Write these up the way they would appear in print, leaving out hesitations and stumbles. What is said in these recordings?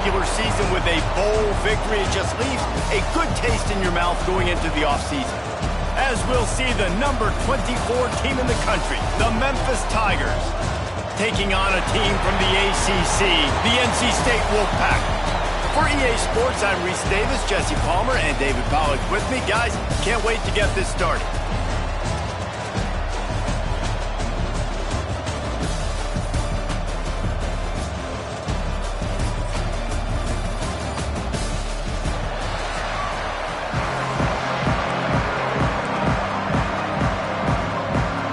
Regular season with a bowl victory. It just leaves a good taste in your mouth going into the offseason. As we'll see the number 24 team in the country, the Memphis Tigers, taking on a team from the ACC, the NC State Wolfpack. For EA Sports, I'm Reese Davis, Jesse Palmer, and David Pollack with me. Guys, can't wait to get this started.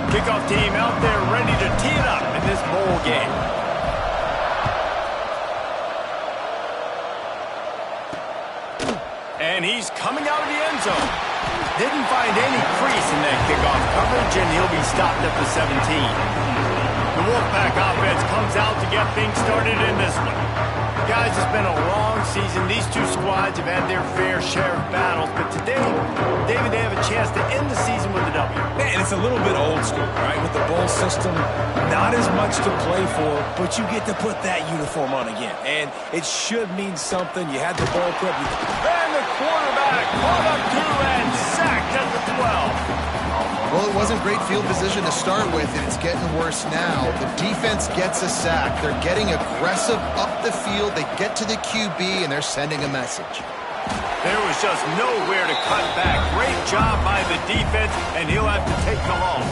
Kickoff team out there ready to tee it up in this bowl game. And he's coming out of the end zone. Didn't find any crease in that kickoff coverage, and he'll be stopped at the 17. The Wolfpack offense comes out to get things started in this one. Guys, it's been a long season. These two squads have had their fair share of battles, but today, David, they have a chance to end the season with a W. And it's a little bit old school, right? With the bowl system, not as much to play for, but you get to put that uniform on again. And it should mean something. You had the ball clip. And the quarterback caught up to and sacked at the 12. Well, it wasn't great field position to start with, and it's getting worse now. The defense gets a sack. They're getting aggressive up the field. They get to the QB, and they're sending a message. There was just nowhere to cut back. Great job by the defense, and he'll have to take the loss.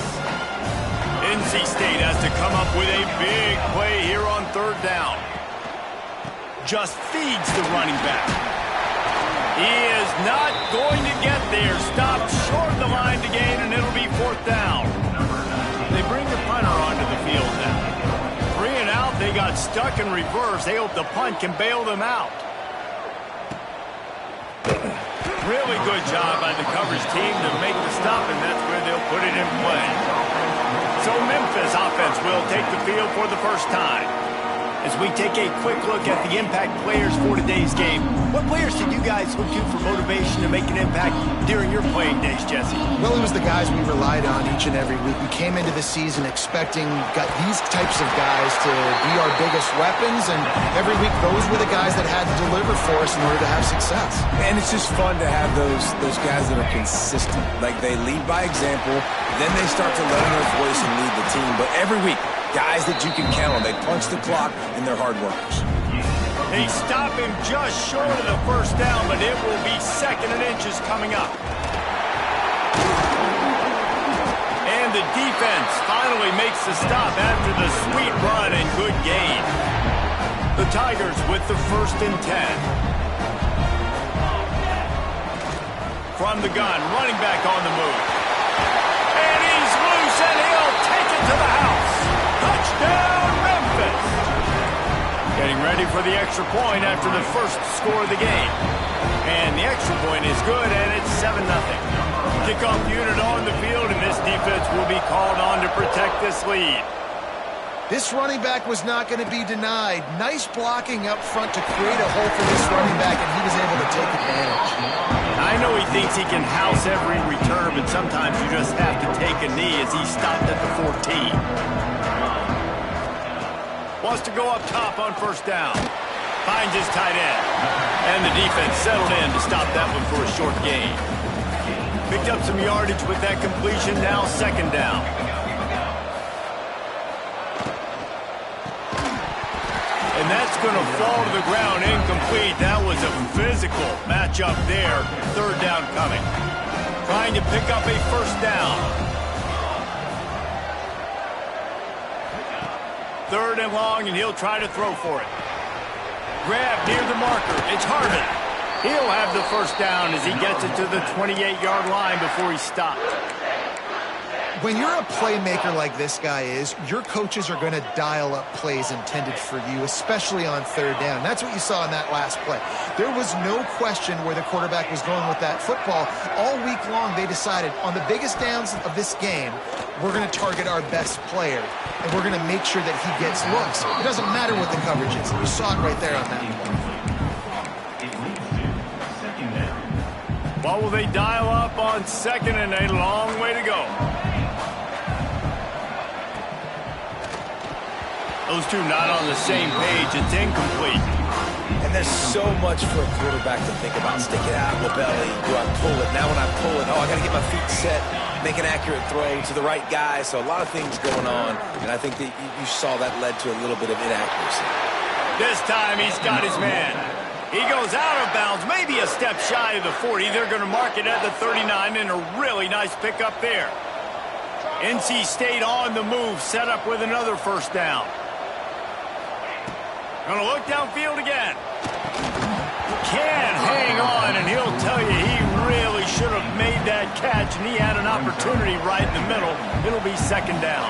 NC State has to come up with a big play here on third down. Just feeds the running back. He is not going to get there. Stopped short of the line to gain, and it'll be fourth down. They bring the punter onto the field now. 3 and out. They got stuck in reverse. They hope the punt can bail them out. Really good job by the coverage team to make the stop, and that's where they'll put it in play. So Memphis offense will take the field for the first time. As we take a quick look at the impact players for today's game, what players did you guys look to for motivation to make an impact during your playing days, Jesse? Well, it was the guys we relied on each and every week. We came into the season expecting these types of guys to be our biggest weapons, and every week those were the guys that had to deliver for us in order to have success. And it's just fun to have those guys that are consistent. Like, they lead by example, then they start to learn their voice and lead the team. But every week, guys that you can count on. They punch the clock, and they're hard workers. They stop him just short of the first down, but it will be 2nd and inches coming up. And the defense finally makes the stop after the sweet run and good gain. The Tigers with the 1st and 10. From the gun, running back on the move. And he's loose, and he'll take it to the house. Touchdown, Memphis! Getting ready for the extra point after the first score of the game. And the extra point is good, and it's 7-0. Kickoff unit on the field, and this defense will be called on to protect this lead. This running back was not going to be denied. Nice blocking up front to create a hole for this running back, and he was able to take advantage. I know he thinks he can house every return, but sometimes you just have to take a knee as he stopped at the 14. Wants to go up top on first down. Finds his tight end. And the defense settled in to stop that one for a short gain. Picked up some yardage with that completion. Now 2nd down. And that's going to fall to the ground incomplete. That was a physical matchup there. 3rd down coming. Trying to pick up a first down. 3rd and long, and he'll try to throw for it. Grab near the marker. It's Harvin. He'll have the first down as he gets it to the 28-yard line before he's stopped. When you're a playmaker like this guy is, your coaches are going to dial up plays intended for you, especially on 3rd down. That's what you saw in that last play. There was no question where the quarterback was going with that football. All week long, they decided on the biggest downs of this game, we're going to target our best player, and we're going to make sure that he gets looks. It doesn't matter what the coverage is. You saw it right there on that play. What will they dial up on 2nd and a long way to go? Those two not on the same page. It's incomplete. And there's so much for a quarterback to think about. Stick it out, belly. Do I pull it? Now when I pull it, oh, I got to get my feet set, make an accurate throw to the right guy. So a lot of things going on, and I think that you saw that led to a little bit of inaccuracy. This time he's got his man. He goes out of bounds, maybe a step shy of the 40. They're going to mark it at the 39, and a really nice pickup there. NC State on the move, set up with another first down. Going to look downfield again. Can't hang on, and he'll tell you he really should have made that catch, and he had an opportunity right in the middle. It'll be second down.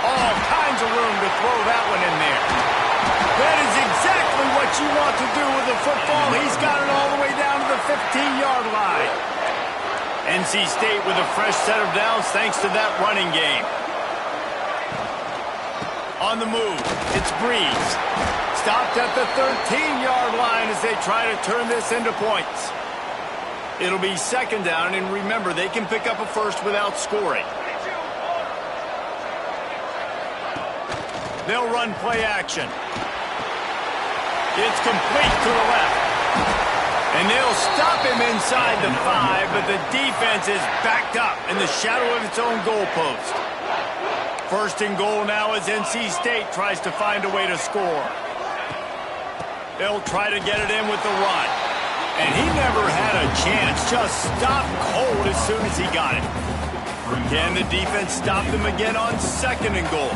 All kinds of room to throw that one in there. That is exactly what you want to do with the football. He's got it all the way down to the 15-yard line. NC State with a fresh set of downs thanks to that running game. On the move, it's Breeze. Stopped at the 13-yard line as they try to turn this into points. It'll be second down, and remember, they can pick up a first without scoring. They'll run play action. It's complete to the left. And they'll stop him inside the 5, but the defense is backed up in the shadow of its own goalpost. First and goal now as NC State tries to find a way to score. They'll try to get it in with the run. And he never had a chance, just stopped cold as soon as he got it. Can the defense stop them again on second and goal?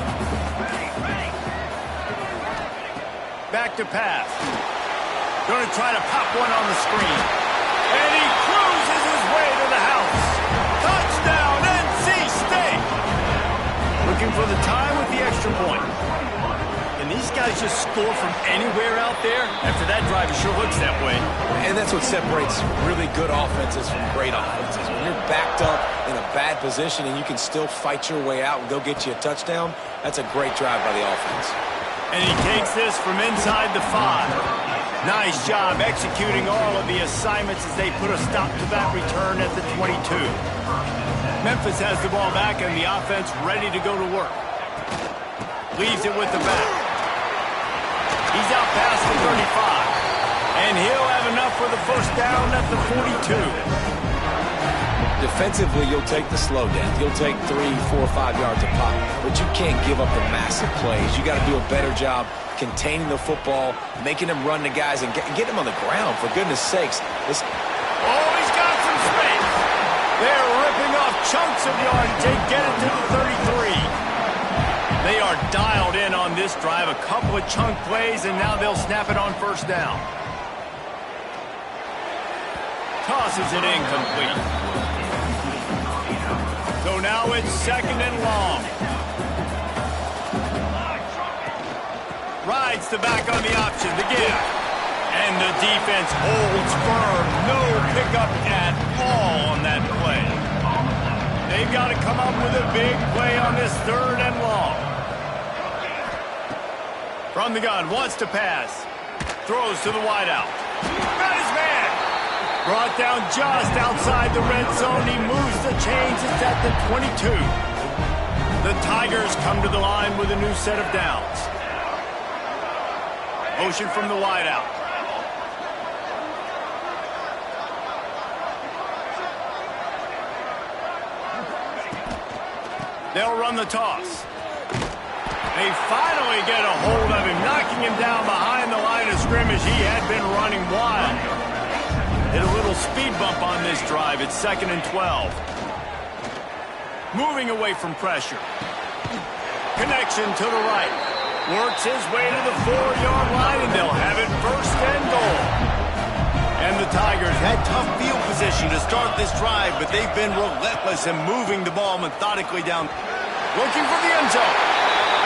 Back to pass. Going to try to pop one on the screen. And he cruises his way to the house. Touchdown, NC State! Looking for the tie with the extra point. And these guys just score from anywhere out there? After that drive, it sure looks that way. And that's what separates really good offenses from great offenses. When you're backed up in a bad position and you can still fight your way out and go get you a touchdown, that's a great drive by the offense. And he takes this from inside the 5. Nice job executing all of the assignments as they put a stop to that return at the 22. Memphis has the ball back and the offense ready to go to work. Leaves it with the back. He's out past the 35. And he'll have enough for the first down at the 42. Defensively, you'll take the slow down. You'll take 3, 4, 5 yards a pop. But you can't give up the massive plays. You got to do a better job containing the football, making them run the guys, and get them on the ground, for goodness sakes. Oh, he's got some space. They're ripping off chunks of yardage. They get it to the 33. They are dialed in on this drive. A couple of chunk plays, and now they'll snap it on first down. Tosses it incomplete. So now it's second and long. Rides the back on the option, the give. And the defense holds firm. No pickup at all on that play. They've got to come up with a big play on this third and long. From the gun, wants to pass. Throws to the wideout. Got his man. Brought down just outside the red zone. He moves the chains. It's at the 22. The Tigers come to the line with a new set of downs. Motion from the wideout. They'll run the toss. They finally get a hold of him, knocking him down behind the line of scrimmage. He had been running wild. Hit a little speed bump on this drive. It's second and 12. Moving away from pressure. Connection to the right. Works his way to the 4-yard line, and they'll have it first and goal. And the Tigers had tough field position to start this drive, but they've been relentless in moving the ball methodically down. Looking for the end zone.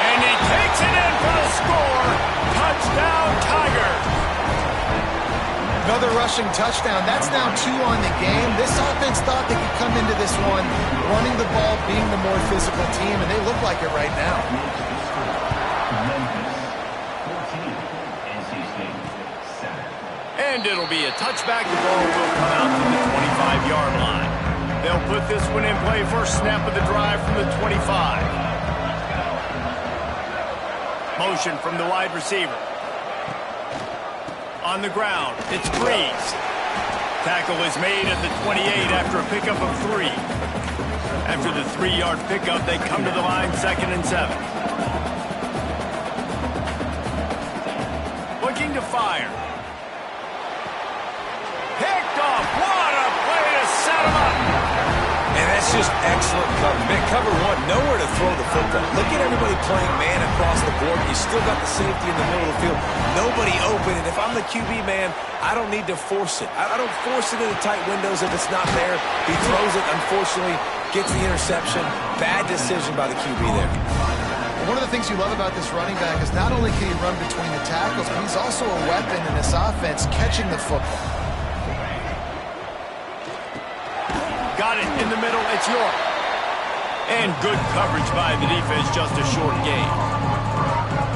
And he takes it in for the score. Touchdown, Tigers. Another rushing touchdown. That's now 2 on the game. This offense thought they could come into this one running the ball, being the more physical team, and they look like it right now. And it'll be a touchback. The ball will come out from the 25-yard line. They'll put this one in play first snap of the drive from the 25. Motion from the wide receiver. On the ground, it's Breeze. Tackle is made at the 28 after a pickup of 3. After the 3-yard pickup, they come to the line 2nd and 7. Looking to fire. Picked off. What a play to set him up. And that's just excellent cover. Man, cover 1, nowhere to throw the football. Look at everybody playing man across the board. You still got the safety in the middle of the field. Nobody open. And if I'm the QB, man, I don't need to force it. I don't force it into tight windows if it's not there. He throws it, unfortunately, gets the interception. Bad decision by the QB there. One of the things you love about this running back is not only can he run between the tackles, but he's also a weapon in this offense catching the football. Got it in the middle. It's York. And good coverage by the defense, just a short gain.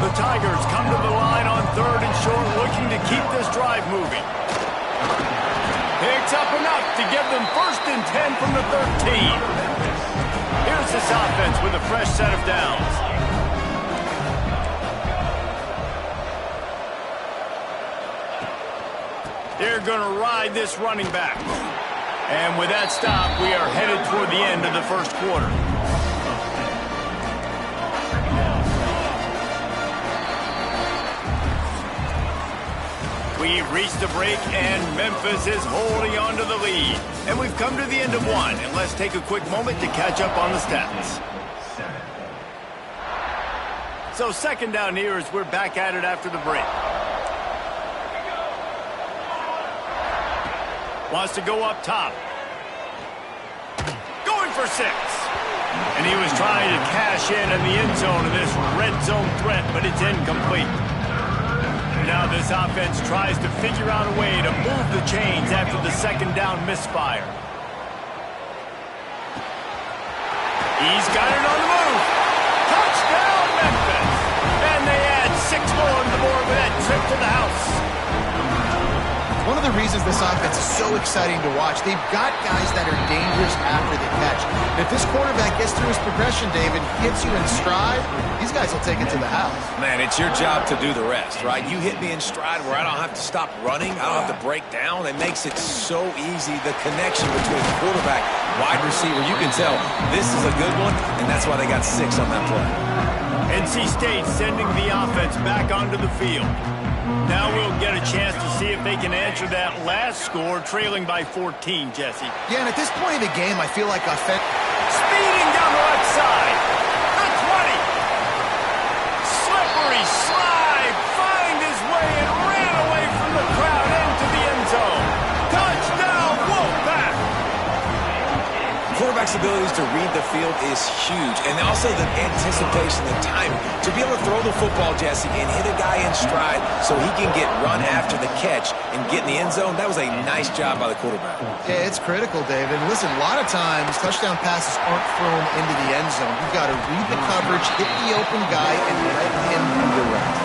The Tigers come to the line on 3rd and short, looking to keep this drive moving. Picks up enough to give them 1st and 10 from the 13. Here's this offense with a fresh set of downs. They're going to ride this running back. And with that stop, we are headed toward the end of the 1st quarter. We've reached the break, and Memphis is holding on to the lead. And we've come to the end of 1, and let's take a quick moment to catch up on the stats. So 2nd down here as we're back at it after the break. Wants to go up top. Going for 6. And he was trying to cash in the end zone of this red zone threat, but it's incomplete. Now this offense tries to figure out a way to move the chains after the 2nd down misfire. He's got it on the move. Touchdown, Memphis. And they add 6 more on the board with that trip to the house. One of the reasons this offense is so exciting to watch, they've got guys that are dangerous after the catch. If this quarterback gets through his progression, David, hits you in stride, these guys will take it to the house. Man, it's your job to do the rest, right? You hit me in stride where I don't have to stop running. I don't have to break down. It makes it so easy. The connection between quarterback, wide receiver, you can tell this is a good one, and that's why they got 6 on that play. NC State sending the offense back onto the field. Now we'll get a chance to see if they can answer that last score, trailing by 14, Jesse. Yeah, and at this point of the game, I feel like speeding down the left side. The 20. Slippery slide. Find his way and ran away from the crowd into the end zone. Touchdown, Wolfpack. Quarterback's abilities to read the field is huge, and also the anticipation, the timing. To be able to throw the football, Jesse, and hit a guy in stride so he can get run after the catch and get in the end zone, that was a nice job by the quarterback. Yeah, it's critical, David. Listen, a lot of times touchdown passes aren't thrown into the end zone. You've got to read the coverage, hit the open guy, and let him do the rest.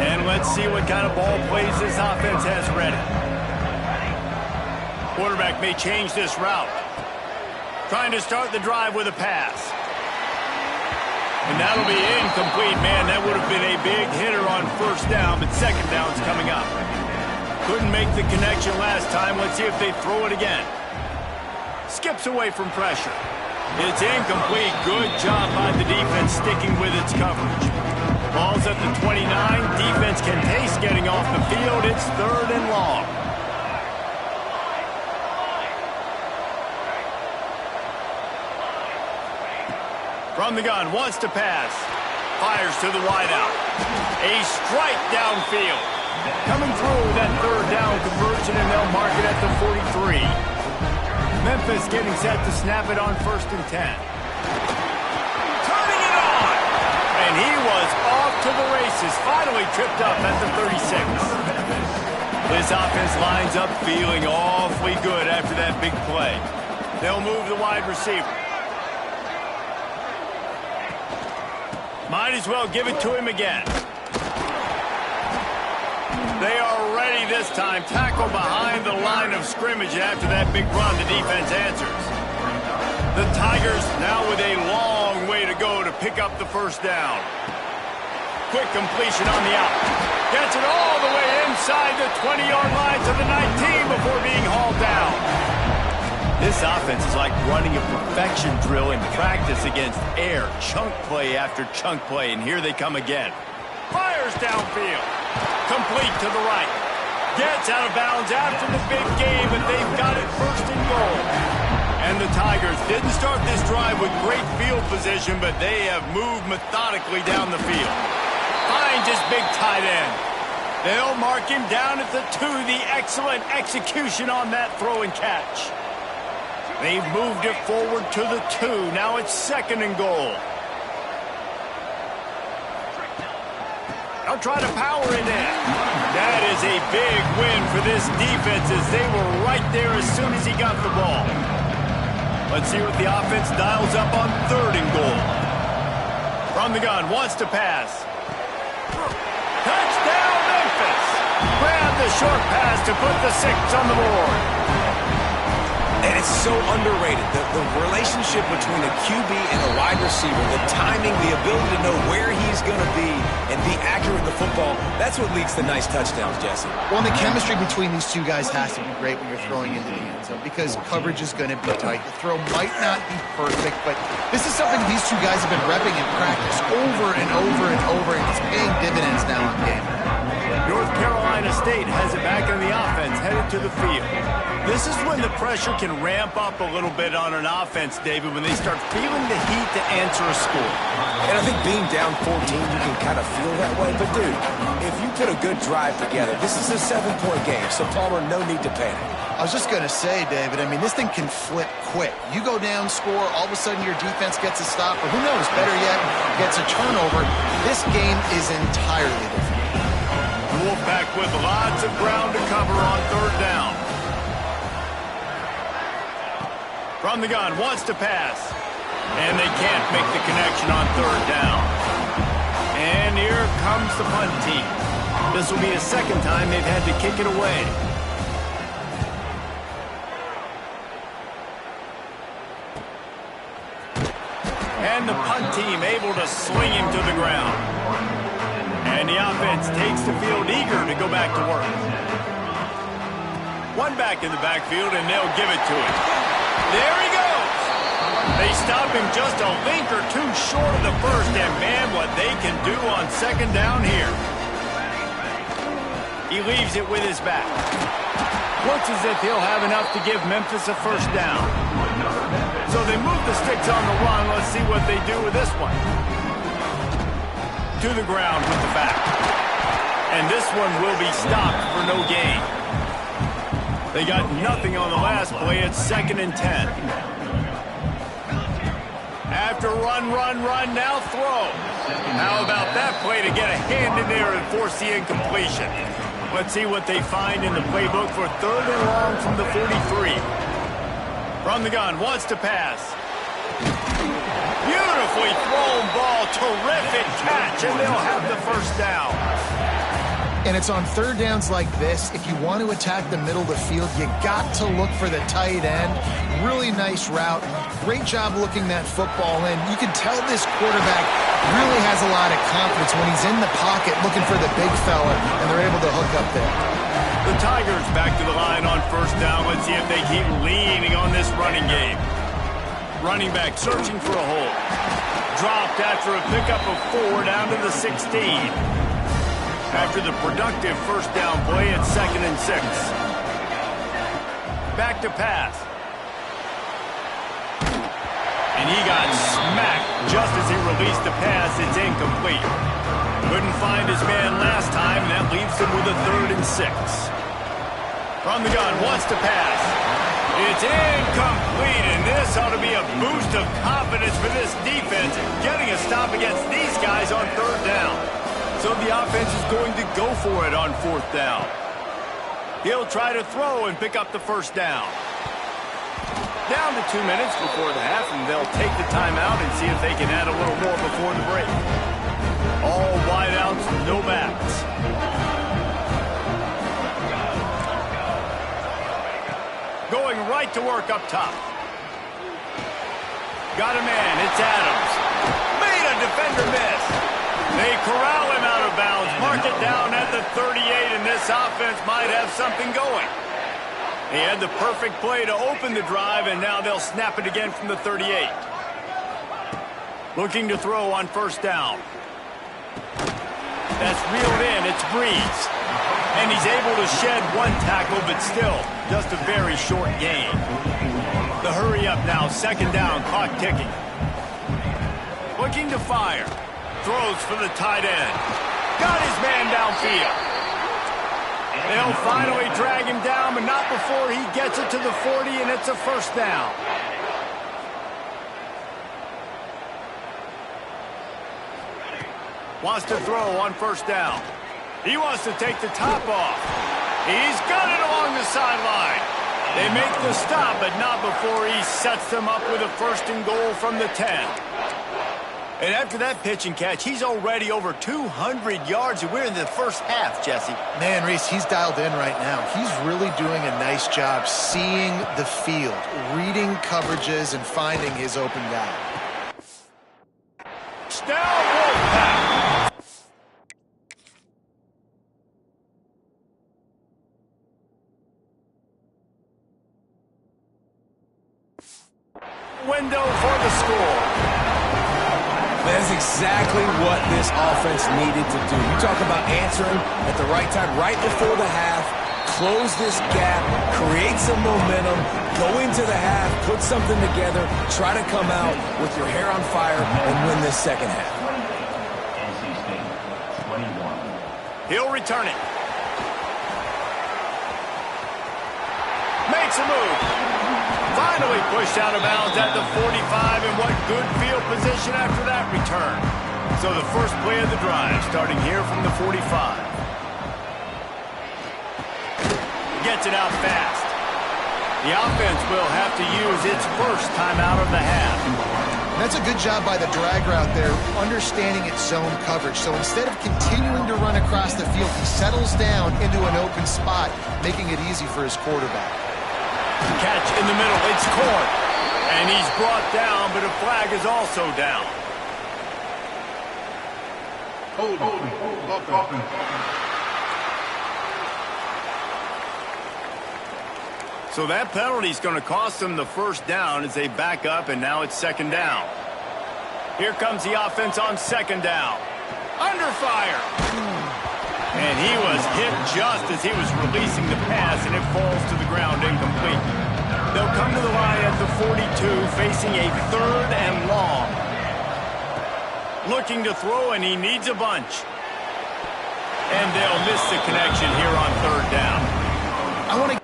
And let's see what kind of ball plays this offense has ready. Quarterback may change this route. Trying to start the drive with a pass. And that'll be incomplete. Man, that would have been a big hitter on 1st down, but 2nd down's coming up. Couldn't make the connection last time. Let's see if they throw it again. Skips away from pressure. It's incomplete. Good job by the defense sticking with its coverage. Ball's at the 29. Defense can taste getting off the field. It's 3rd and long. From the gun, wants to pass. Fires to the wideout. A strike downfield. Coming through that 3rd down conversion, and they'll mark it at the 43. Memphis getting set to snap it on 1st and 10. Turning it on! And he was off to the races. Finally tripped up at the 36. This offense lines up feeling awfully good after that big play. They'll move the wide receiver. Might as well give it to him again. They are ready this time. Tackle behind the line of scrimmage. After that big run, the defense answers. The Tigers now with a long way to go to pick up the 1st down. quick completion on the out. Gets it all the way inside the 20-yard line to the 19 before being hauled down. This offense is like running a perfection drill in practice against air. Chunk play after chunk play, and here they come again. Fires downfield. Complete to the right. Gets out of bounds after the big game, but they've got it first and goal. And the Tigers didn't start this drive with great field position, but they have moved methodically down the field. Finds his big tight end. They'll mark him down at the 2. The excellent execution on that throw and catch. They've moved it forward to the 2. Now it's second and goal. They'll try to power it in. That is a big win for this defense as they were right there as soon as he got the ball. Let's see what the offense dials up on third and goal. From the gun, wants to pass. Touchdown, Memphis! Grab the short pass to put the 6 on the board. And it's so underrated. The relationship between a QB and a wide receiver, the timing, the ability to know where he's going to be and be accurate with the football, that's what leads to nice touchdowns, Jesse. Well, and the chemistry between these two guys has to be great when you're throwing into the end zone because coverage is going to be tight. The throw might not be perfect, but this is something these two guys have been repping in practice over and over and over, and it's paying dividends now on game. North Carolina State has it back on the offense, headed to the field. This is when the pressure can ramp up a little bit on an offense, David, when they start feeling the heat to answer a score. And I think being down 14, you can kind of feel that way. But, dude, if you put a good drive together, this is a 7-point game, so, Palmer, no need to panic. I was just going to say, David, I mean, this thing can flip quick. You go down, score, all of a sudden your defense gets a stop, or who knows, better yet, gets a turnover. This game is entirely different. Wolfpack with lots of ground to cover on third down. From the gun, wants to pass. And they can't make the connection on third down. And here comes the punt team. This will be a second time they've had to kick it away. And the punt team able to sling him to the ground. And the offense takes the field eager to go back to work. One back in the backfield, and they'll give it to him. There he goes. They stop him just a link or two short of the first, and man, what they can do on second down here. He leaves it with his back. Looks as if he'll have enough to give Memphis a first down. So they move the sticks on the run. Let's see what they do with this one. To the ground with the back. And this one will be stopped for no gain. They got nothing on the last play. It's 2nd and 10. After run, now throw. How about that play to get a hand in there and force the incompletion? Let's see what they find in the playbook for 3rd and long from the 43. From the gun, wants to pass. Beautifully thrown ball, terrific catch, and they'll have the first down. And it's on third downs like this. If you want to attack the middle of the field, you got to look for the tight end. Really nice route. Great job looking that football in. You can tell this quarterback really has a lot of confidence when he's in the pocket looking for the big fella, and they're able to hook up there. The Tigers back to the line on first down. Let's see if they keep leaning on this running game. Running back searching for a hole. Dropped after a pickup of 4 down to the 16. After the productive first down play, it's 2nd and 6. Back to pass. And he got smacked just as he released the pass. It's incomplete. Couldn't find his man last time, and that leaves him with a 3rd and 6. From the gun, wants to pass. It's incomplete, and this ought to be a boost of confidence for this defense, getting a stop against these guys on third down. So the offense is going to go for it on 4th down. He'll try to throw and pick up the first down. Down to 2 minutes before the half, and they'll take the timeout and see if they can add a little more before the break. All wideouts, no backs. Going right to work up top. Got a man, it's Adams. Made a defender miss. They corral him out of bounds. Mark it down at the 38, and this offense might have something going. He had the perfect play to open the drive, and now they'll snap it again from the 38. Looking to throw on first down. That's reeled in. It's Breeze. And he's able to shed one tackle, but still just a very short gain. The hurry up now, second down, clock ticking. Looking to fire. Throws for the tight end. Got his man downfield. They'll finally drag him down, but not before he gets it to the 40, and it's a first down. Wants to throw on first down. He wants to take the top off. He's got it along the sideline. They make the stop, but not before he sets them up with a first and goal from the 10. And after that pitch and catch, he's already over 200 yards, and we're in the first half, Jesse. Man, Reese, he's dialed in right now. He's really doing a nice job seeing the field, reading coverages, and finding his open guy. Down Wolfpack. Window for the score. That's exactly what this offense needed to do. You talk about answering at the right time, right before the half, close this gap, create some momentum, go into the half, put something together, try to come out with your hair on fire and win this second half. NC State, 21. He'll return it. Makes a move. Finally pushed out of bounds at the 45, and what good field position after that return. So the first play of the drive, starting here from the 45. Gets it out fast. The offense will have to use its first time out of the half. That's a good job by the drag route there, understanding its zone coverage. So instead of continuing to run across the field, he settles down into an open spot, making it easy for his quarterback. Catch in the middle, it's caught. And he's brought down, but a flag is also down. So that penalty is going to cost them the first down as they back up, and now it's second down. Here comes the offense on second down. Under fire. And he was hit just as he was releasing the pass, and it falls to the ground incomplete. They'll come to the line at the 42, facing a third and long. Looking to throw, and he needs a bunch. And they'll miss the connection here on third down. I want to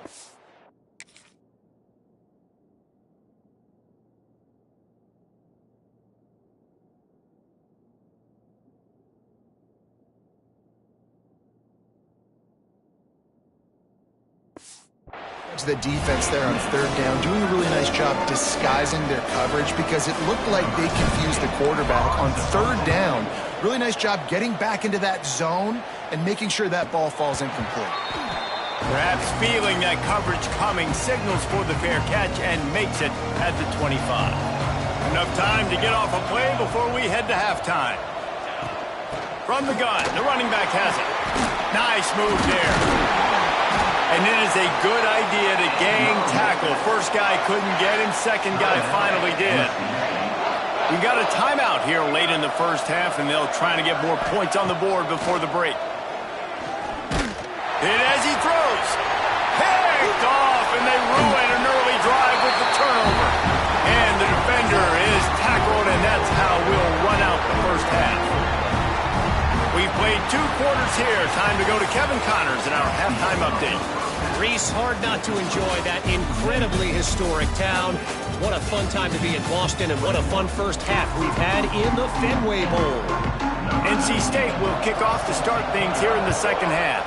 the defense there on third down, doing a really nice job disguising their coverage because it looked like they confused the quarterback on third down. Really nice job getting back into that zone and making sure that ball falls incomplete. Perhaps feeling that coverage coming, signals for the fair catch and makes it at the 25. Enough time to get off a play before we head to halftime. From the gun, the running back has it. Nice move there. And it is a good idea to gang tackle. First guy couldn't get him, second guy finally did. We got a timeout here late in the first half, and they'll try to get more points on the board before the break. Hit as he throws. Picked off, and they ruin an early drive with the turnover. And the defender is tackled, and that's how we'll run out the first half. We've played 2 quarters here. Time to go to Kevin Connors in our halftime update. Reese, hard not to enjoy that incredibly historic town. What a fun time to be in Boston, and what a fun first half we've had in the Fenway Bowl. NC State will kick off to start things here in the second half.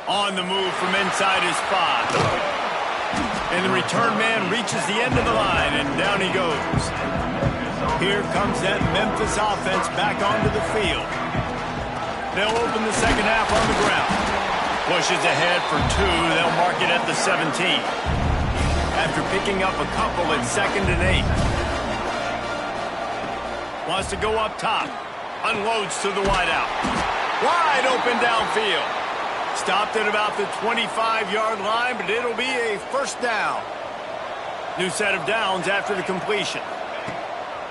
On the move from inside his 5. And the return man reaches the end of the line, and down he goes. Here comes that Memphis offense back onto the field. They'll open the second half on the ground. Pushes ahead for 2. They'll mark it at the 17. After picking up a couple at 2nd and 8. Wants to go up top. Unloads to the wideout. Wide open downfield. Stopped at about the 25-yard line, but it'll be a first down. New set of downs after the completion.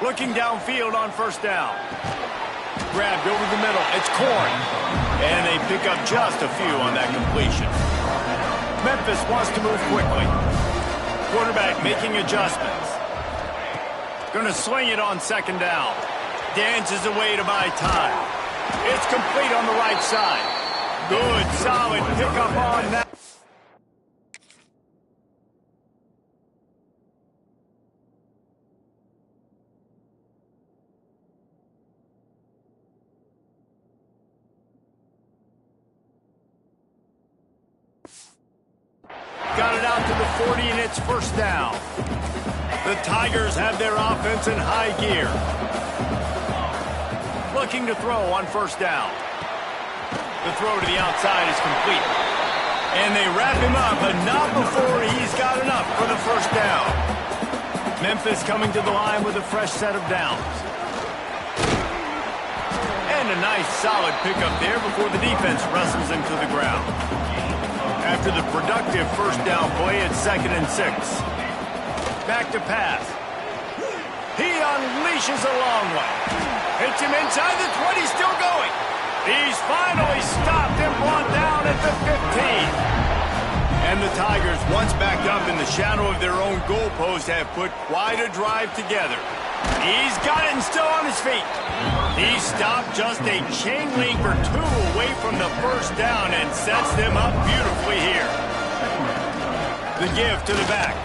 Looking downfield on first down. Grabbed over the middle. It's Corn. And they pick up just a few on that completion. Memphis wants to move quickly. Quarterback making adjustments. Going to sling it on second down. Dances away to buy time. It's complete on the right side. Good, solid pickup on that. Got it out to the 40, and it's first down. The Tigers have their offense in high gear. Looking to throw on first down. The throw to the outside is complete. And they wrap him up, but not before he's got enough for the first down. Memphis coming to the line with a fresh set of downs. And a nice solid pickup there before the defense wrestles him to the ground. After the productive first down play, it's 2nd and 6. Back to pass. He unleashes a long one. Hits him inside the 20, still going. He's finally stopped and brought down at the 15. And the Tigers, once backed up in the shadow of their own goalpost, have put quite a drive together. He's got it and still on his feet. He stopped just a chain link or two away from the first down and sets them up beautifully here. The give to the back.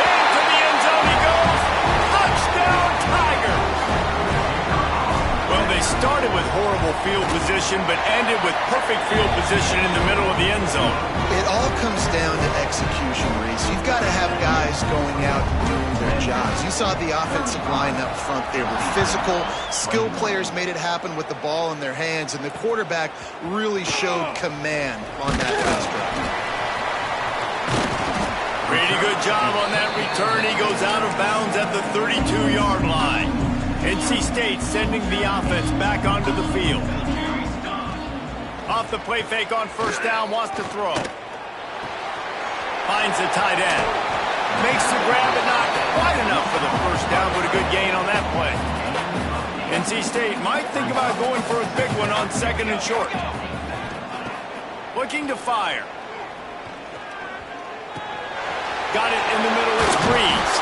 Into the end zone he goes. Touchdown, Tigers! Well, they started with horrible field position, but ended with perfect field position in the middle of the end zone. It all comes down to execution, Reese. You've got to have guys going out and doing their jobs. You saw the offensive line up front. They were physical. Skilled players made it happen with the ball in their hands, and the quarterback really showed command on that last drive. Pretty good job on that return. He goes out of bounds at the 32-yard line. NC State sending the offense back onto the field. Off the play fake on first down, wants to throw. Finds the tight end. Makes the grab, but not quite enough for the first down, but a good gain on that play. NC State might think about going for a big one on 2nd and short. Looking to fire. Got it in the middle, it's Breeze.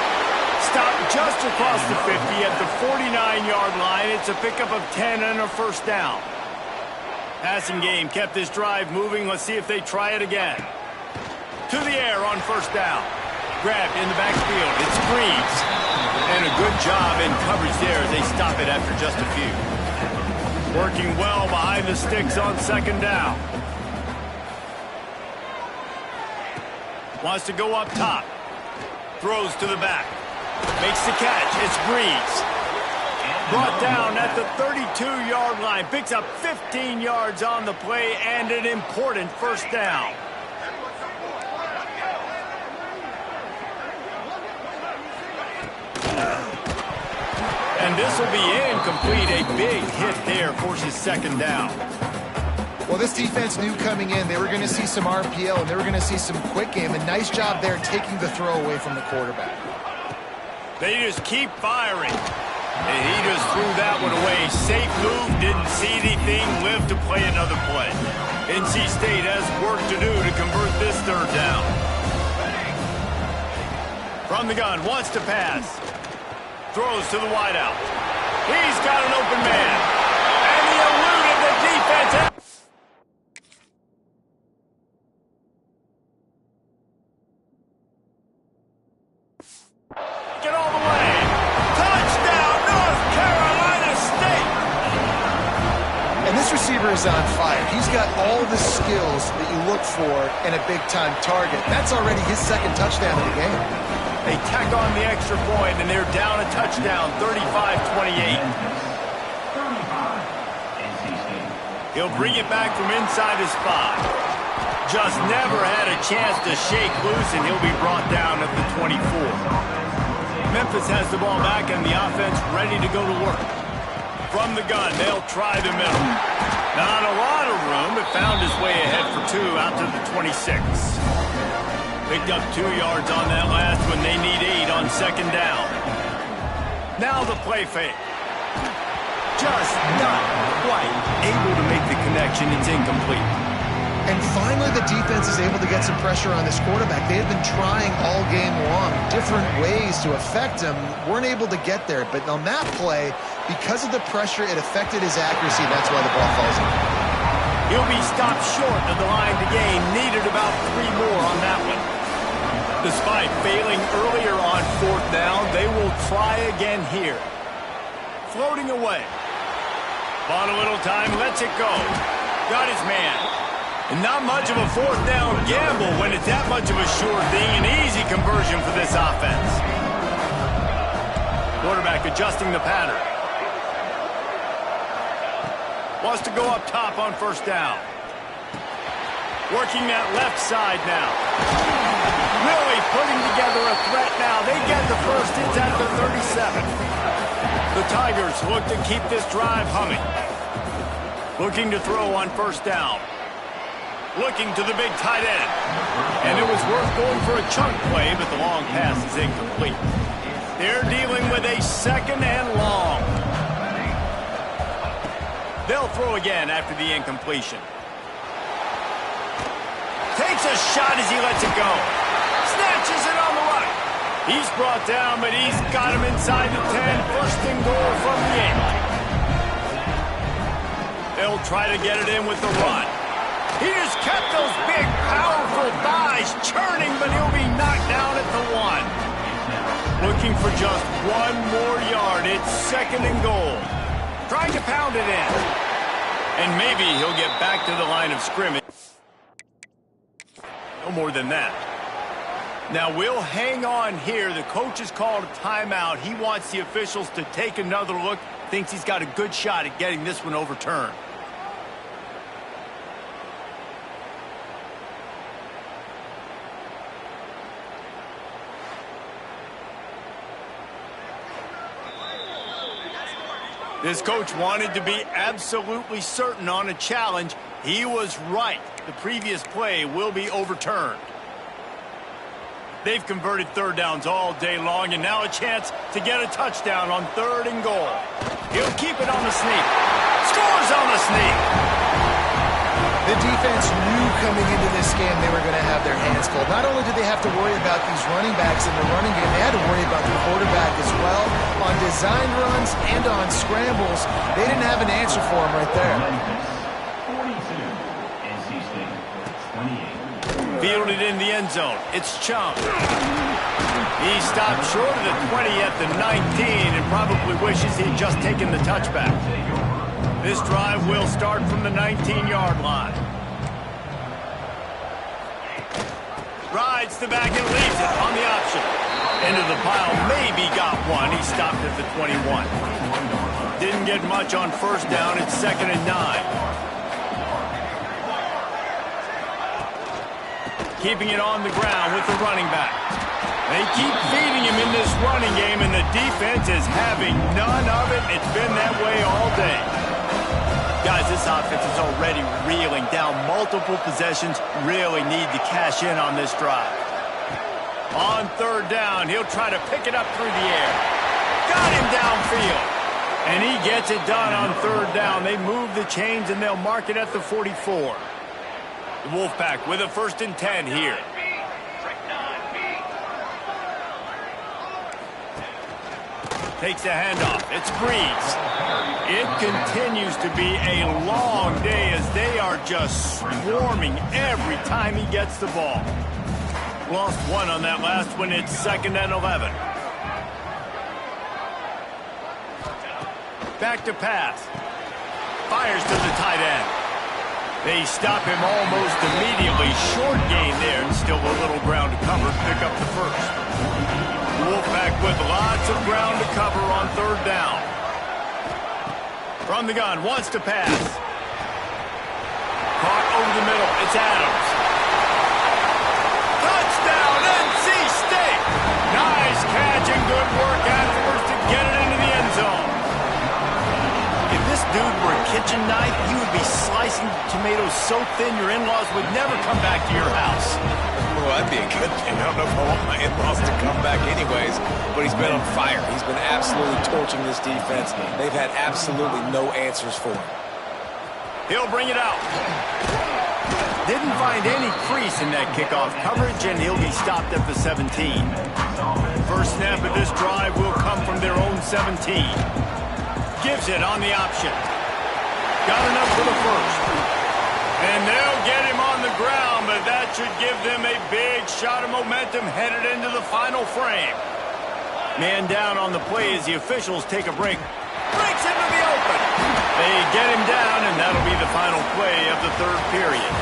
Stopped just across the 50 at the 49-yard line. It's a pickup of 10 and a first down. Passing game kept this drive moving. Let's see if they try it again. To the air on first down. Grabbed in the backfield. It's Breeze. And a good job in coverage there as they stop it after just a few. Working well behind the sticks on second down. Wants to go up top. Throws to the back. Makes the catch. It's Breeze. Brought down at the 32-yard line. Picks up 15 yards on the play and an important first down. And this will be incomplete. A big hit there forces second down. Well, this defense knew coming in they were going to see some RPO and they were going to see some quick game. And nice job there taking the throw away from the quarterback. They just keep firing. And he just threw that one away. Safe move, didn't see anything, lived to play another play. NC State has work to do to convert this third down. From the gun, wants to pass. Throws to the wideout. He's got an open man. And he eluded the defense. Get all the way. Touchdown, North Carolina State. And this receiver is on fire. He's got all the skills that you look for in a big-time target. That's already his second touchdown of the game. They tack on the extra point, and they're down a touchdown, 35-28. He'll bring it back from inside his 5. Just never had a chance to shake loose, and he'll be brought down at the 24. Memphis has the ball back and the offense ready to go to work. From the gun, they'll try the middle. Not a lot of room, but found his way ahead for 2 out to the 26. Picked up 2 yards on that last one. They need 8 on second down. Now the play fake. Just not quite able to make the connection. It's incomplete. And finally, the defense is able to get some pressure on this quarterback. They have been trying all game long, different ways to affect him. Weren't able to get there. But on that play, because of the pressure, it affected his accuracy. That's why the ball falls in. He'll be stopped short of the line to gain. Needed about 3 more on that one. Despite failing earlier on 4th down, they will try again here. Floating away. Bought a little time, lets it go. Got his man. And not much of a 4th down gamble when it's that much of a sure thing. An easy conversion for this offense. Quarterback adjusting the pattern. Wants to go up top on 1st down. Working that left side now. Really putting together a threat now. They get the first. It's at the 37. The Tigers look to keep this drive humming. Looking to throw on 1st down. Looking to the big tight end. And it was worth going for a chunk play, but the long pass is incomplete. They're dealing with a 2nd and long. They'll throw again after the incompletion. Takes a shot as he lets it go. Snatches it on the run. He's brought down, but he's got him inside the 10. 1st and goal from the 8. They'll try to get it in with the run. He just kept those big, powerful thighs churning, but he'll be knocked down at the 1. Looking for just 1 more yard. It's 2nd and goal. Trying to pound it in. And maybe he'll get back to the line of scrimmage. No more than that. Now we'll hang on here. The coach has called a timeout. He wants the officials to take another look. Thinks he's got a good shot at getting this one overturned. This coach wanted to be absolutely certain on a challenge. He was right. The previous play will be overturned. They've converted 3rd downs all day long, and now a chance to get a touchdown on 3rd and goal. He'll keep it on the sneak. Scores on the sneak. The defense knew coming into this game they were going to have their hands full. Not only did they have to worry about these running backs in the running game, they had to worry about the quarterback as well. On designed runs and on scrambles, they didn't have an answer for him right there. 42, NC State, 28. Fielded in the end zone. It's Chum. He stopped short of the 20 at the 19 and probably wishes he'd just taken the touchback. This drive will start from the 19-yard line. Rides the back and leaves it on the option. Into the pile, maybe got 1. He stopped at the 21. Didn't get much on 1st down. It's 2nd and 9. Keeping it on the ground with the running back. They keep feeding him in this running game, and the defense is having none of it. It's been that way all day. Guys, this offense is already reeling down multiple possessions. Really need to cash in on this drive. On 3rd down, he'll try to pick it up through the air. Got him downfield. And he gets it done on 3rd down. They move the chains, and they'll mark it at the 44. The Wolfpack with a 1st and 10 here. Takes the handoff. It's Breeze. It continues to be a long day as they are just swarming every time he gets the ball. Lost 1 on that last one. It's 2nd and 11. Back to pass. Fires to the tight end. They stop him almost immediately. Short gain there, and still a little ground to cover. Pick up the 1st. Wolfpack with lots of ground to cover on 3rd down. From the gun, wants to pass. Caught over the middle. It's Adams. Touchdown, NC State! Nice catch catch and good work afterwards to get it into the end zone. If this dude were a kitchen knife, you would be slicing tomatoes so thin your in-laws would never come back to your house. Well, that'd be a good thing. I don't know if I want my in-laws to come back anyways, but he's been on fire. He's been absolutely torching this defense. They've had absolutely no answers for him. He'll bring it out. Didn't find any crease in that kickoff coverage, and he'll be stopped at the 17. First snap of this drive will come from their own 17. Gives it on the option. Got enough for the first. And they'll get him on the ground, but that should give them a big shot of momentum headed into the final frame. Man down on the play as the officials take a break. Breaks into the open. They get him down, and that'll be the final play of the third period.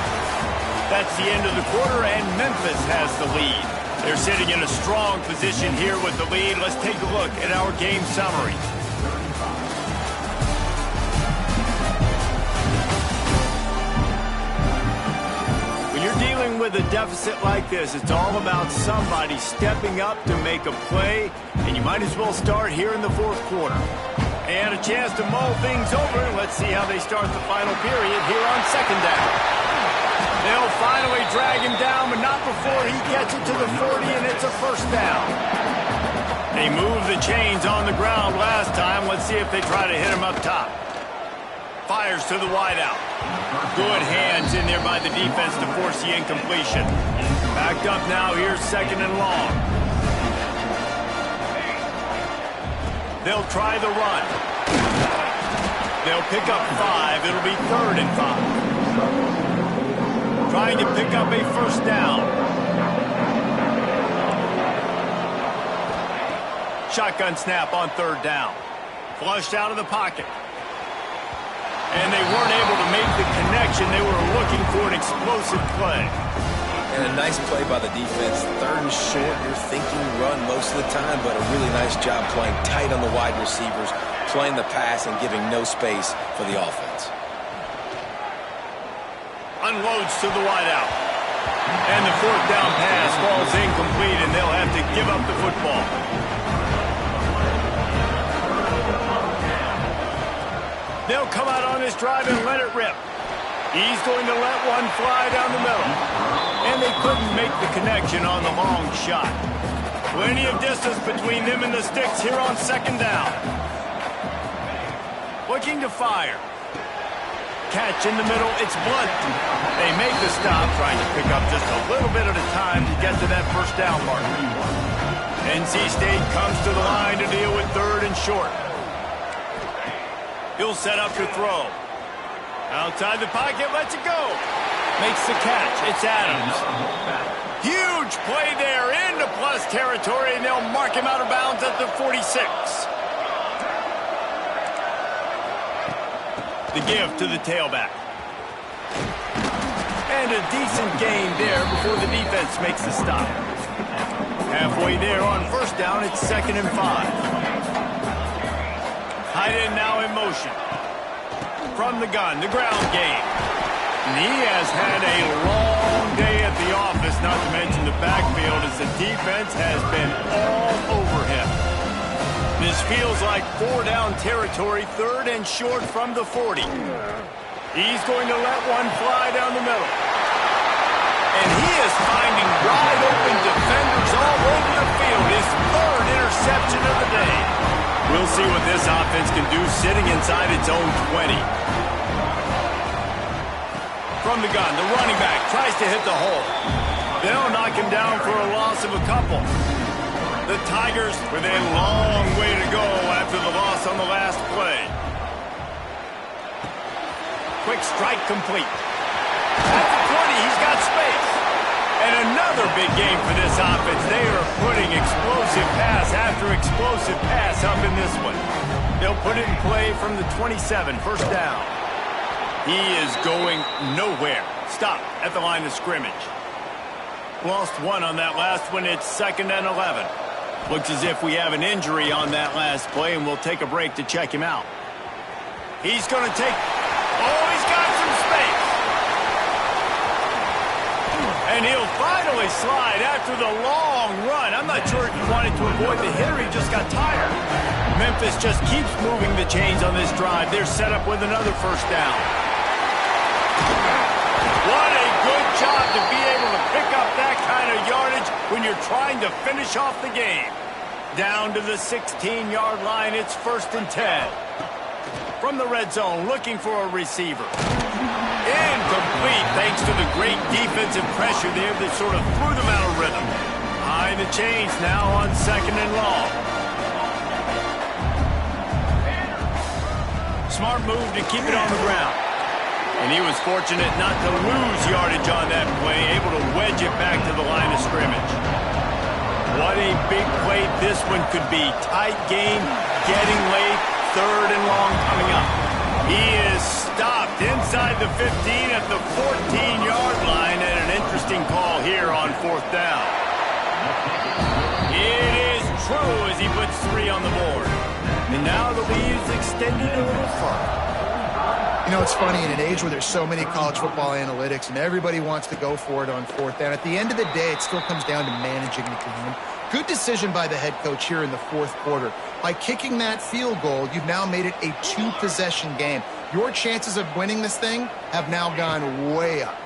That's the end of the quarter, and Memphis has the lead. They're sitting in a strong position here with the lead. Let's take a look at our game summary. When you're dealing with a deficit like this, it's all about somebody stepping up to make a play, and you might as well start here in the fourth quarter. And a chance to mull things over. Let's see how they start the final period here on second down. They'll finally drag him down, but not before he gets it to the 40, and it's a first down. They moved the chains on the ground last time. Let's see if they try to hit him up top. Fires to the wideout. Good hands in there by the defense to force the incompletion. Backed up now. Here's second and long. They'll try the run. They'll pick up 5. It'll be 3rd and 5. Trying to pick up a first down. Shotgun snap on 3rd down. Flushed out of the pocket. And they weren't able to make the connection. They were looking for an explosive play. And a nice play by the defense. 3rd and short, you're thinking run most of the time, but a really nice job playing tight on the wide receivers, playing the pass and giving no space for the offense. Unloads to the wideout. And the 4th down pass falls incomplete, and they'll have to give up the football. They'll come out on this drive and let it rip. He's going to let one fly down the middle. And they couldn't make the connection on the long shot. Plenty of distance between them and the sticks here on second down. Looking to fire. Catch in the middle, it's Blunt. They make the stop, trying to pick up just a little bit at a time to get to that first down mark. NC State comes to the line to deal with 3rd and short. He'll set up to throw. Outside the pocket, lets it go. Makes the catch, it's Adams. Huge play there into plus territory, and they'll mark him out of bounds at the 46. The give to the tailback. And a decent gain there before the defense makes the stop. Halfway there on first down, it's 2nd and 5. Tight end now in motion. From the gun, the ground game. And he has had a long day at the office, not to mention the backfield, as the defense has been all over him. This feels like 4-down territory, 3rd and short from the 40. He's going to let one fly down the middle. And he is finding wide open defenders all over the field. His 3rd interception of the day. We'll see what this offense can do sitting inside its own 20. From the gun, the running back tries to hit the hole. They'll knock him down for a loss of a couple. The Tigers with a long way to go after the loss on the last play. Quick strike complete. At the 20, he's got space. And another big game for this offense. They are putting explosive pass after explosive pass up in this one. They'll put it in play from the 27, first down. He is going nowhere. Stop at the line of scrimmage. Lost one on that last one. It's 2nd and 11. Looks as if we have an injury on that last play, and we'll take a break to check him out. He's going to take... Oh, he's got some space. And he'll finally slide after the long run. I'm not sure if he wanted to avoid the hit or he just got tired. Memphis just keeps moving the chains on this drive. They're set up with another first down. What a good job to be able to pick up that kind of yardage when you're trying to finish off the game. Down to the 16-yard line, it's 1st and 10. From the red zone, looking for a receiver. Incomplete thanks to the great defensive pressure there that sort of threw them out of rhythm. Behind the chains now on 2nd and long. Smart move to keep it on the ground. And he was fortunate not to lose yardage on that play, able to wedge it back to the line of scrimmage. What a big play this one could be. Tight game, getting late, 3rd and long coming up. He is stopped inside the 15 at the 14-yard line, and an interesting call here on 4th down. It is true as he puts 3 on the board. And now the lead is extended a little further. You know, it's funny, in an age where there's so many college football analytics and everybody wants to go for it on 4th down, at the end of the day, it still comes down to managing the game. Good decision by the head coach here in the 4th quarter. By kicking that field goal, you've now made it a 2-possession game. Your chances of winning this thing have now gone way up.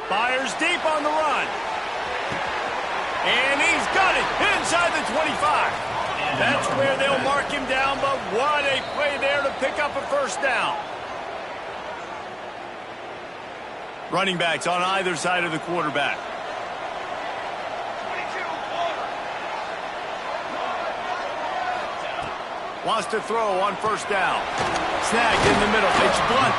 Fires deep on the run. And he's got it inside the 25. That's where they'll mark him down, but what a play there to pick up a 1st down. Running backs on either side of the quarterback. Wants to throw on 1st down. Snagged in the middle. It's Blunt.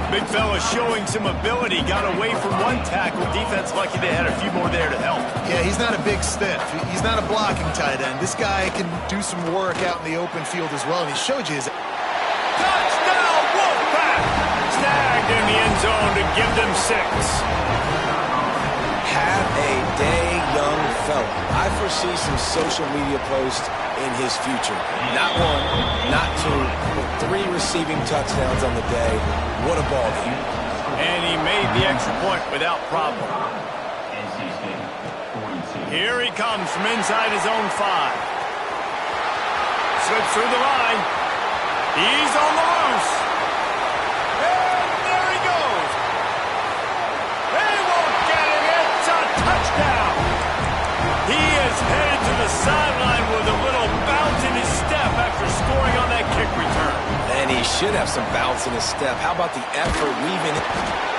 Big fella showing some ability. Got away from one tackle. Defense lucky they had a few more there to help. Yeah, he's not a big stiff. He's not a blocking tight end. This guy can do some work out in the open field as well, and he showed you his... Touchdown, Wolfpack! Snagged in the end zone to give them 6. Have a day, young fella. I foresee some social media posts in his future. Not 1, not 2, but 3 receiving touchdowns on the day. What a ball game. And he made the extra point without problem. Here he comes from inside his own 5. Slips through the line. He's on the loose. And there he goes. They won't get him. It's a touchdown. He is headed to the sideline with a little bounce in his step after scoring on that kick return. And he should have some bounce in his step. How about the effort weaving it?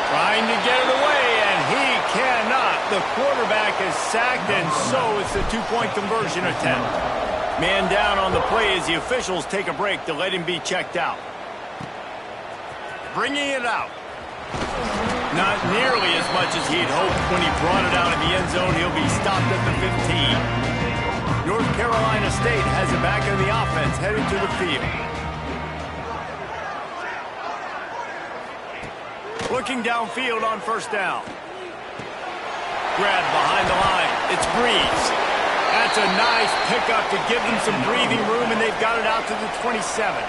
Trying to get it away, and he cannot. The quarterback is sacked, and so it's a 2-point conversion attempt. Man down on the play as the officials take a break to let him be checked out. Bringing it out. Not nearly as much as he'd hoped when he brought it out in the end zone. He'll be stopped at the 15. North Carolina State has it back in the offense, headed to the field. Looking downfield on 1st down. Grab behind the line. It's Breeze. That's a nice pickup to give them some breathing room, and they've got it out to the 27.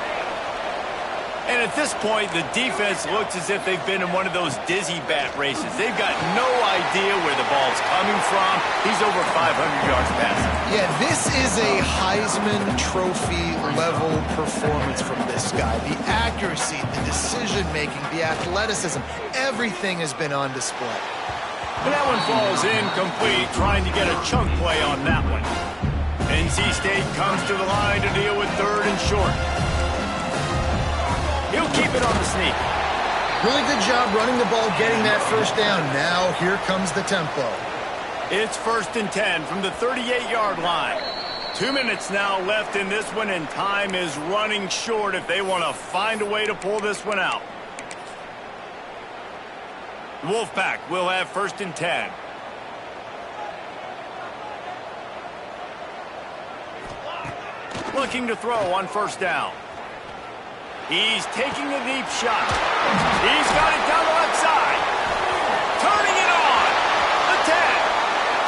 And at this point, the defense looks as if they've been in one of those dizzy bat races. They've got no idea where the ball's coming from. He's over 500 yards passing. Yeah, this is a Heisman Trophy level performance from this guy. The accuracy, the decision-making, the athleticism, everything has been on display. And that one falls incomplete, trying to get a chunk play on that one. NC State comes to the line to deal with 3rd and short. He'll keep it on the sneak. Really good job running the ball, getting that 1st down. Now here comes the tempo. It's 1st and 10 from the 38-yard line. 2 minutes now left in this one, and time is running short if they want to find a way to pull this one out. Wolfpack will have 1st and 10. Looking to throw on 1st down. He's taking a deep shot. He's got it down the left side. Turning it on. The 10.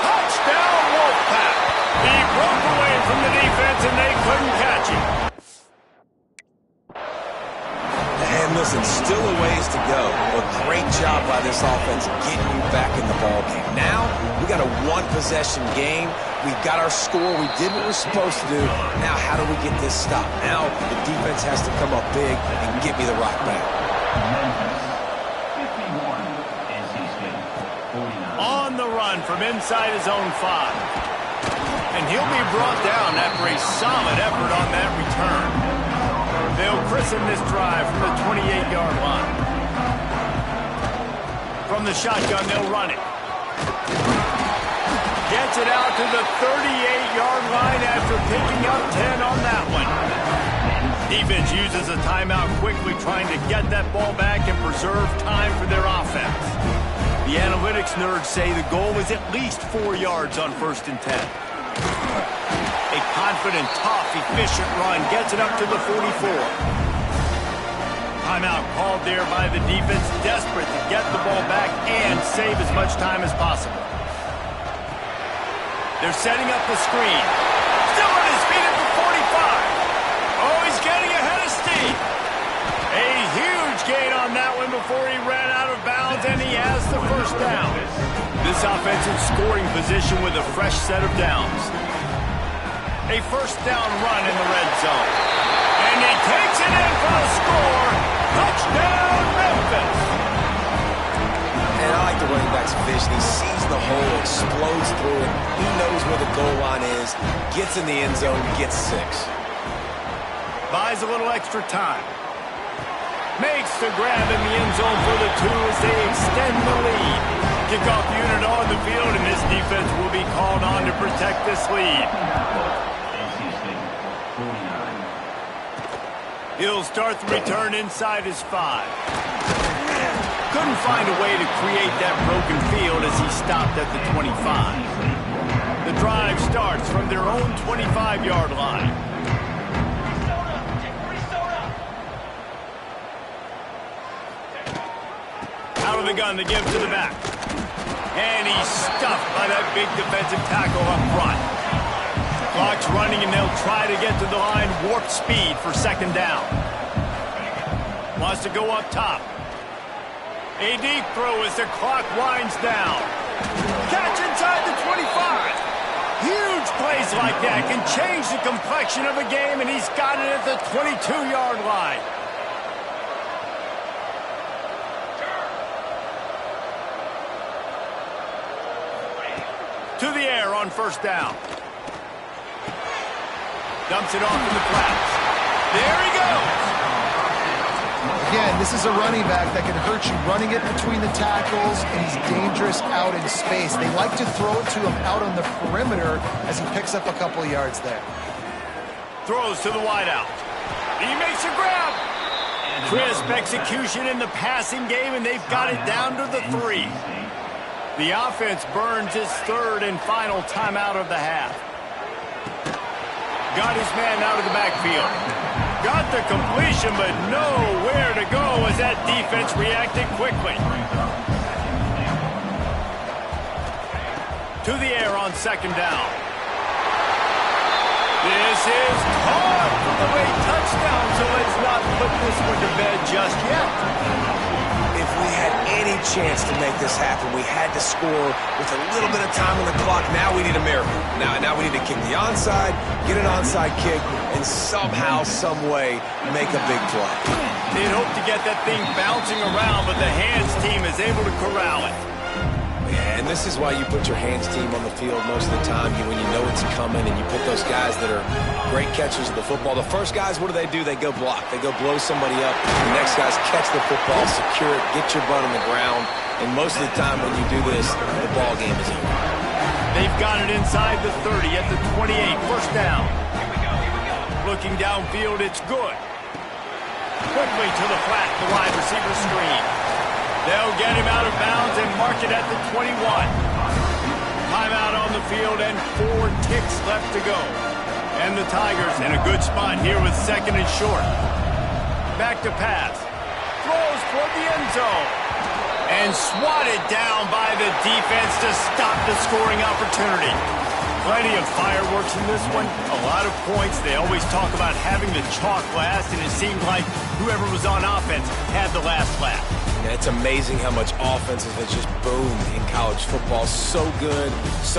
Touchdown, Wolfpack. He broke away from the defense, and they couldn't catch him. And Listen, still a ways to go, but great job by this offense getting you back in the ball game. Now, we got a one-possession game. We got our score. We did what we're supposed to do. Now, how do we get this stopped? Now, the defense has to come up big and get me the rock back. Memphis 51, NC State 49. On the run from inside his own 5. And he'll be brought down after a solid effort on that return. They'll christen this drive from the 28-yard line. From the shotgun, they'll run it. Gets it out to the 38-yard line after picking up 10 on that one. Defense uses a timeout quickly, trying to get that ball back and preserve time for their offense. The analytics nerds say the goal is at least 4 yards on 1st and 10. A confident, tough, efficient run gets it up to the 44. Timeout called there by the defense, desperate to get the ball back and save as much time as possible. They're setting up the screen. Still on his feet at the 45. Oh, he's getting ahead of steam. A huge gain on that one before he ran out of bounds, and he has the 1st down. This offensive scoring position with a fresh set of downs. A 1st down run in the red zone. And he takes it in for the score. Touchdown, Memphis. And I like the running back's vision. He sees the hole, explodes through it. He knows where the goal line is, gets in the end zone, gets 6. Buys a little extra time. Makes the grab in the end zone for the 2 as they extend the lead. Kickoff unit on the field, and this defense will be called on to protect this lead. He'll start the return inside his 5. Couldn't find a way to create that broken field as he stopped at the 25. The drive starts from their own 25-yard line. Out of the gun, they give to the back. And he's stuffed by that big defensive tackle up front. Clock's running, and they'll try to get to the line warp speed for 2nd down. Wants to go up top. A deep throw as the clock winds down. Catch inside the 25. Huge plays like that can change the complexion of a game, and he's got it at the 22-yard line. To the air on 1st down. Dumps it off in the flats. There he goes. Again, this is a running back that can hurt you running it between the tackles, and he's dangerous out in space. They like to throw it to him out on the perimeter as he picks up a couple of yards there. Throws to the wideout. He makes a grab. Crisp execution in the passing game, and they've got it down to the 3. The offense burns its 3rd and final timeout of the half. Got his man out of the backfield. Got the completion, but nowhere to go as that defense reacted quickly. To the air on 2nd down. This is caught for the late touchdown, so let's not put this one to bed just yet. If we had any chance to make this happen, we had to score with a little bit of time on the clock. Now we need a miracle. Now we need to kick the onside, get an onside kick, and somehow, some way, make a big play. They'd hope to get that thing bouncing around, but the hands team is able to corral it. Yeah, and this is why you put your hands team on the field most of the time when you know it's coming, and you put those guys that are great catchers of the football. The first guys, what do? They go block. They go blow somebody up. The next guys catch the football, secure it, get your butt on the ground. And most of the time when you do this, the ball game is over. They've got it inside the 30 at the 28. 1st down. Looking downfield, it's good. Quickly to the flat, the wide receiver screen. They'll get him out of bounds and mark it at the 21. Timeout on the field and 4 ticks left to go. And the Tigers in a good spot here with 2nd and short. Back to pass. Throws toward the end zone. And swatted down by the defense to stop the scoring opportunity. Plenty of fireworks in this one. A lot of points. They always talk about having the chalk last, and it seemed like whoever was on offense had the last laugh. Yeah, it's amazing how much offense has just boomed in college football. So good, so